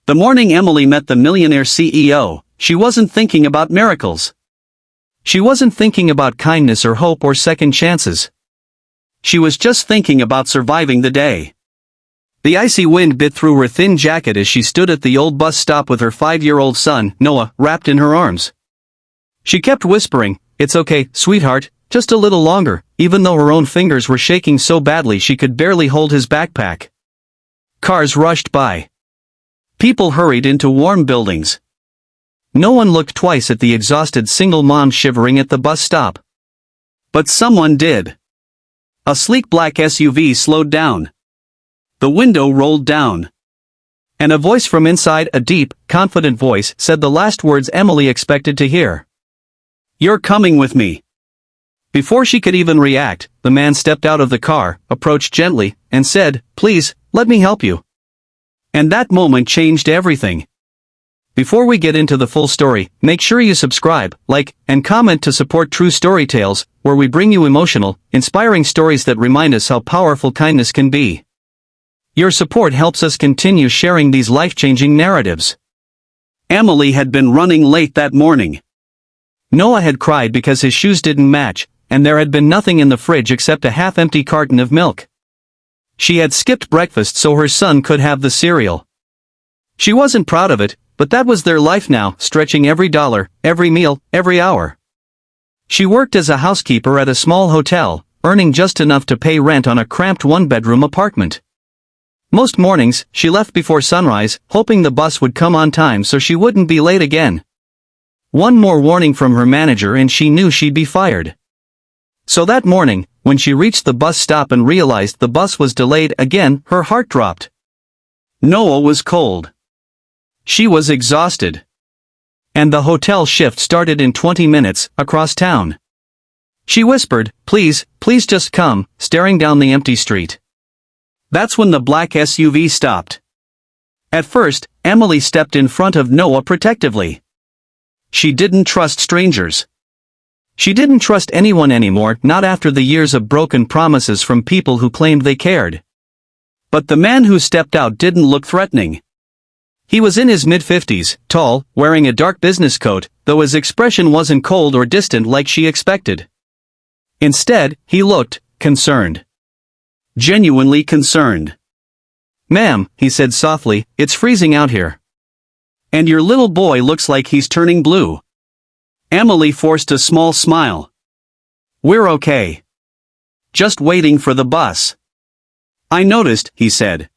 The morning Emily met the Millionaire CEO, she wasn't thinking about miracles. She wasn't thinking about kindness or hope or second chances. She was just thinking about surviving the day. The icy wind bit through her thin jacket as she stood at the old bus stop with her 5-year-old son, Noah, wrapped in her arms. She kept whispering, "It's okay, sweetheart, just a little longer," even though her own fingers were shaking so badly she could barely hold his backpack. Cars rushed by. People hurried into warm buildings. No one looked twice at the exhausted single mom shivering at the bus stop. But someone did. A sleek black SUV slowed down. The window rolled down. And a voice from inside, a deep, confident voice, said the last words Emily expected to hear. "You're coming with me." Before she could even react, the man stepped out of the car, approached gently, and said, "Please, let me help you." And that moment changed everything. Before we get into the full story, make sure you subscribe, like, and comment to support True Story Tales, where we bring you emotional, inspiring stories that remind us how powerful kindness can be. Your support helps us continue sharing these life-changing narratives. Emily had been running late that morning. Noah had cried because his shoes didn't match, and there had been nothing in the fridge except a half-empty carton of milk. She had skipped breakfast so her son could have the cereal. She wasn't proud of it, but that was their life now, stretching every dollar, every meal, every hour. She worked as a housekeeper at a small hotel, earning just enough to pay rent on a cramped one-bedroom apartment. Most mornings, she left before sunrise, hoping the bus would come on time so she wouldn't be late again. One more warning from her manager and she knew she'd be fired. So that morning, when she reached the bus stop and realized the bus was delayed again, her heart dropped. Noah was cold. She was exhausted. And the hotel shift started in 20 minutes, across town. She whispered, "Please, please just come," staring down the empty street. That's when the black SUV stopped. At first, Emily stepped in front of Noah protectively. She didn't trust strangers. She didn't trust anyone anymore, not after the years of broken promises from people who claimed they cared. But the man who stepped out didn't look threatening. He was in his mid-50s, tall, wearing a dark business coat, though his expression wasn't cold or distant like she expected. Instead, he looked concerned. Genuinely concerned. "Ma'am," he said softly, "it's freezing out here. And your little boy looks like he's turning blue." Emily forced a small smile. "We're okay. Just waiting for the bus." "I noticed," he said.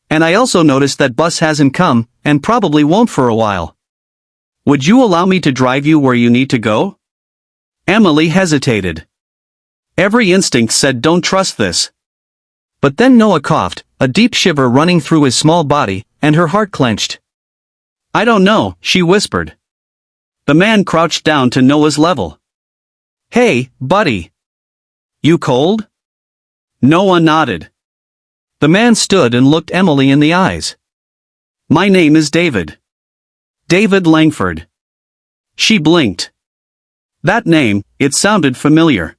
"And I also noticed that bus hasn't come, and probably won't for a while. Would you allow me to drive you where you need to go?" Emily hesitated. Every instinct said don't trust this. But then Noah coughed, a deep shiver running through his small body, and her heart clenched. "I don't know," she whispered. The man crouched down to Noah's level. "Hey, buddy. You cold?" Noah nodded. The man stood and looked Emily in the eyes. "My name is David. David Langford." She blinked. That name, it sounded familiar.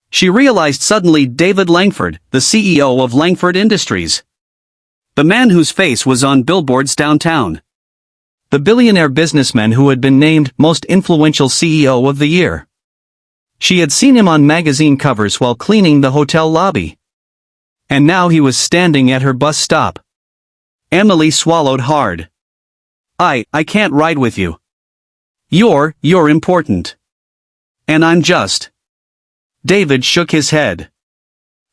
She realized suddenly David Langford, the CEO of Langford Industries. The man whose face was on billboards downtown. The billionaire businessman who had been named most influential CEO of the year. She had seen him on magazine covers while cleaning the hotel lobby. And now he was standing at her bus stop. Emily swallowed hard. I can't ride with you. You're important. And I'm just." David shook his head.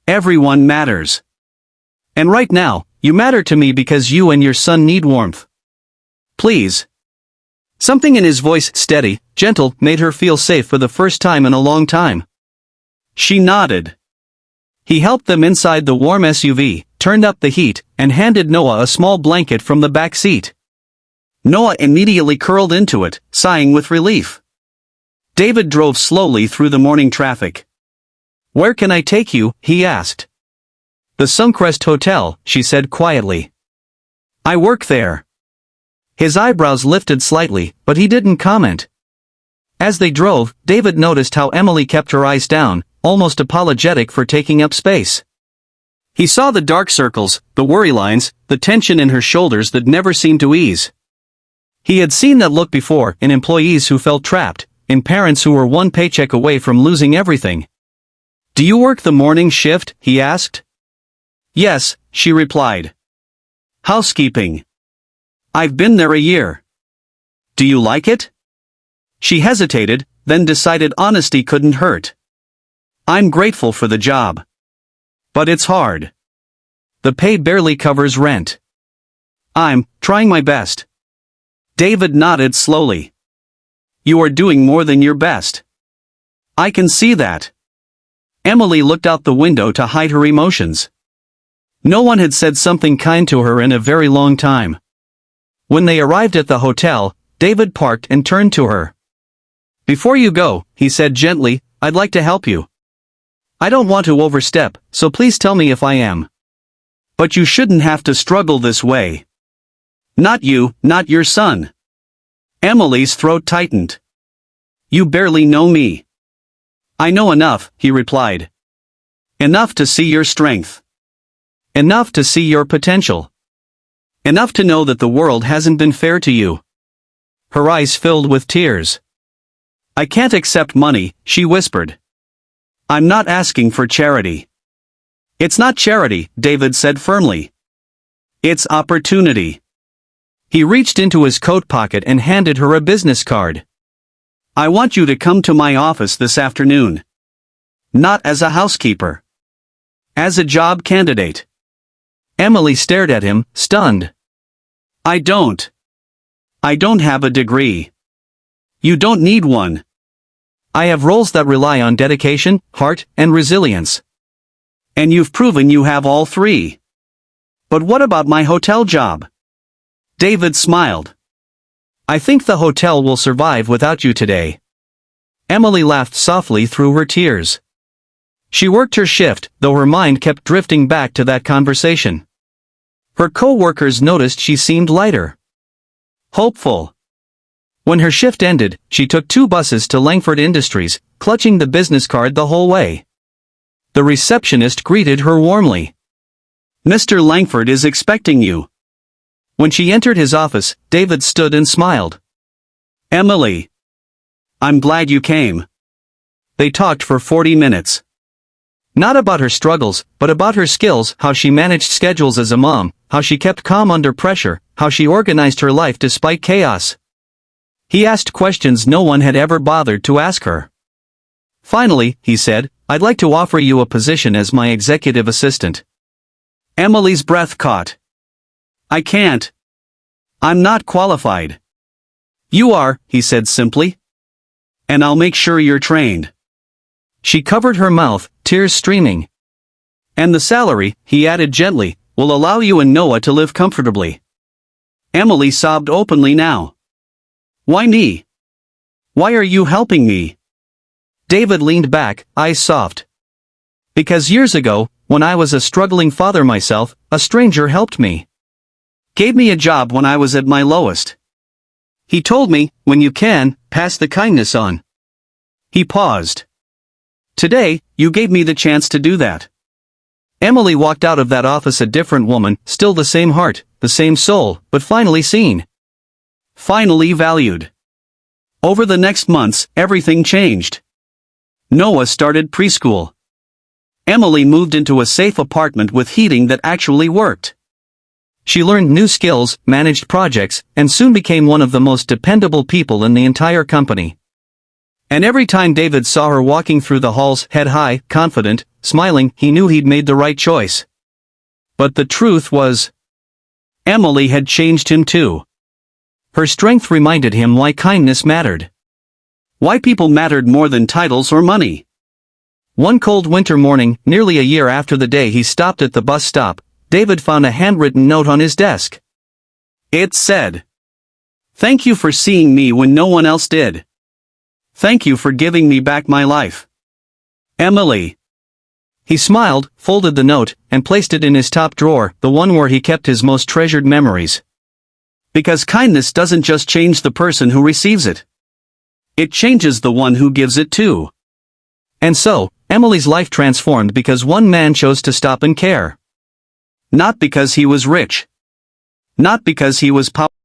"Everyone matters. And right now, you matter to me because you and your son need warmth. Please." Something in his voice, steady, gentle, made her feel safe for the first time in a long time. She nodded. He helped them inside the warm SUV, turned up the heat, and handed Noah a small blanket from the back seat. Noah immediately curled into it, sighing with relief. David drove slowly through the morning traffic. "Where can I take you?" he asked. "The Suncrest Hotel," she said quietly. "I work there." His eyebrows lifted slightly, but he didn't comment. As they drove, David noticed how Emily kept her eyes down, almost apologetic for taking up space. He saw the dark circles, the worry lines, the tension in her shoulders that never seemed to ease. He had seen that look before in employees who felt trapped, in parents who were one paycheck away from losing everything. "Do you work the morning shift?" he asked. "Yes," she replied. "Housekeeping. I've been there a year." "Do you like it?" She hesitated, then decided honesty couldn't hurt. "I'm grateful for the job. But it's hard. The pay barely covers rent." "I'm trying my best." David nodded slowly. "You are doing more than your best. I can see that." Emily looked out the window to hide her emotions. No one had said something kind to her in a very long time. When they arrived at the hotel, David parked and turned to her. "Before you go," he said gently, "I'd like to help you. I don't want to overstep, so please tell me if I am. But you shouldn't have to struggle this way. Not you, not your son." Emily's throat tightened. "You barely know me." "I know enough," he replied. "Enough to see your strength. Enough to see your potential. Enough to know that the world hasn't been fair to you." Her eyes filled with tears. "I can't accept money," she whispered. "I'm not asking for charity." "It's not charity," David said firmly. "It's opportunity." He reached into his coat pocket and handed her a business card. "I want you to come to my office this afternoon. Not as a housekeeper. As a job candidate." Emily stared at him, stunned. I don't have a degree." "You don't need one. I have roles that rely on dedication, heart, and resilience. And you've proven you have all three." "But what about my hotel job?" David smiled. "I think the hotel will survive without you today." Emily laughed softly through her tears. She worked her shift, though her mind kept drifting back to that conversation. Her co-workers noticed she seemed lighter. Hopeful. When her shift ended, she took 2 buses to Langford Industries, clutching the business card the whole way. The receptionist greeted her warmly. "Mr. Langford is expecting you." When she entered his office, David stood and smiled. "Emily. I'm glad you came." They talked for 40 minutes. Not about her struggles, but about her skills, how she managed schedules as a mom, how she kept calm under pressure, how she organized her life despite chaos. He asked questions no one had ever bothered to ask her. Finally, he said, "I'd like to offer you a position as my executive assistant." Emily's breath caught. "I can't. I'm not qualified." "You are," he said simply. "And I'll make sure you're trained." She covered her mouth, tears streaming. "And the salary," he added gently, "will allow you and Noah to live comfortably." Emily sobbed openly now. "Why me? Why are you helping me?" David leaned back, eyes soft. "Because years ago, when I was a struggling father myself, a stranger helped me. Gave me a job when I was at my lowest. He told me, when you can, pass the kindness on." He paused. "Today, you gave me the chance to do that." Emily walked out of that office a different woman, still the same heart, the same soul, but finally seen. Finally valued. Over the next months, everything changed. Noah started preschool. Emily moved into a safe apartment with heating that actually worked. She learned new skills, managed projects, and soon became one of the most dependable people in the entire company. And every time David saw her walking through the halls, head high, confident, smiling, he knew he'd made the right choice. But the truth was, Emily had changed him too. Her strength reminded him why kindness mattered. Why people mattered more than titles or money. One cold winter morning, nearly a year after the day he stopped at the bus stop, David found a handwritten note on his desk. It said, "Thank you for seeing me when no one else did. Thank you for giving me back my life. Emily." He smiled, folded the note, and placed it in his top drawer, the one where he kept his most treasured memories. Because kindness doesn't just change the person who receives it. It changes the one who gives it too. And so, Emily's life transformed because one man chose to stop and care. Not because he was rich. Not because he was powerful.